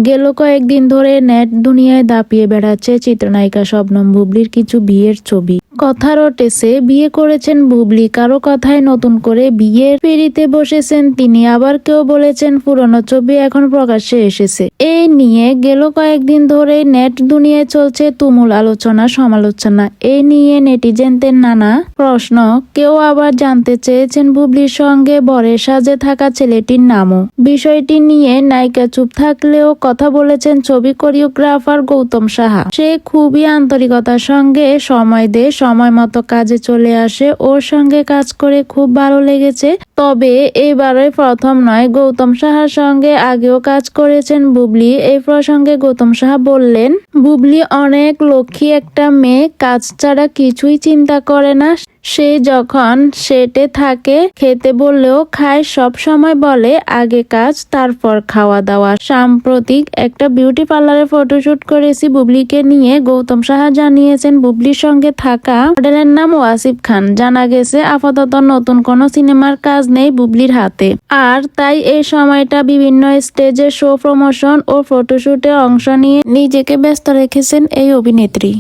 গেল কয়েকদিন ধরে নেট দুনিয়ায় দাপিয়ে বেড়াচ্ছে চিত্রনায়িকা শবনম বুবলির কিছু বিয়ের ছবি। কথা রটেছে বিয়ে করেছেন বুবলি, কারো কথায় নতুন করে বিয়ের পিঁড়িতে বসেছেন তিনি, আবার কেউ বলেছেন পুরনো ছবি এখন প্রকাশ্যে এসেছে। এই নিয়ে গেল কয়েকদিন ধরে নেট দুনিয়ায় চলছে তুমুল আলোচনা সমালোচনা। এই নিয়ে নেটিজেনদের নানা প্রশ্ন। কেউ আবার জানতে চেয়েছেন বুবলির সঙ্গে বরের সাজে থাকা ছেলেটির নামও। বিষয়টি নিয়ে নায়িকা চুপ থাকলেও কথা বলেছেন ছবি কোরিওগ্রাফার গৌতম সাহা। সে খুবই আন্তরিকতার সঙ্গে সময় দেয়, সময় মতো কাজে চলে আসে। ওর সঙ্গে কাজ করে খুব ভালো লেগেছে। তবে এবারে প্রথম নয়, গৌতম সাহার সঙ্গে আগেও কাজ করেছেন বুবলি। এই প্রসঙ্গে গৌতম সাহা বললেন, বুবলি অনেক লক্ষ্মী একটা মেয়ে, কাজ ছাড়া কিছুই চিন্তা করে না। সে যখন সেটে থাকে খেতে বললেও খায়, সব সময় বলে আগে কাজ তারপর খাওয়া দাওয়া। সাম্প্রতিক একটা বিউটি পার্লারে ফটোশুট করেছি বুবলিকে নিয়ে। গৌতম সাহা জানিয়েছেন বুবলির সঙ্গে থাকা মডেলের নাম ওয়াসিফ খান। জানা গেছে আপাতত নতুন কোনো সিনেমার কাজ নেই বুবলির হাতে, আর তাই এই সময়টা বিভিন্ন স্টেজে শো প্রমোশন ও ফটোশুটে অংশ নিয়ে নিজেকে ব্যস্ত রেখেছেন এই অভিনেত্রী।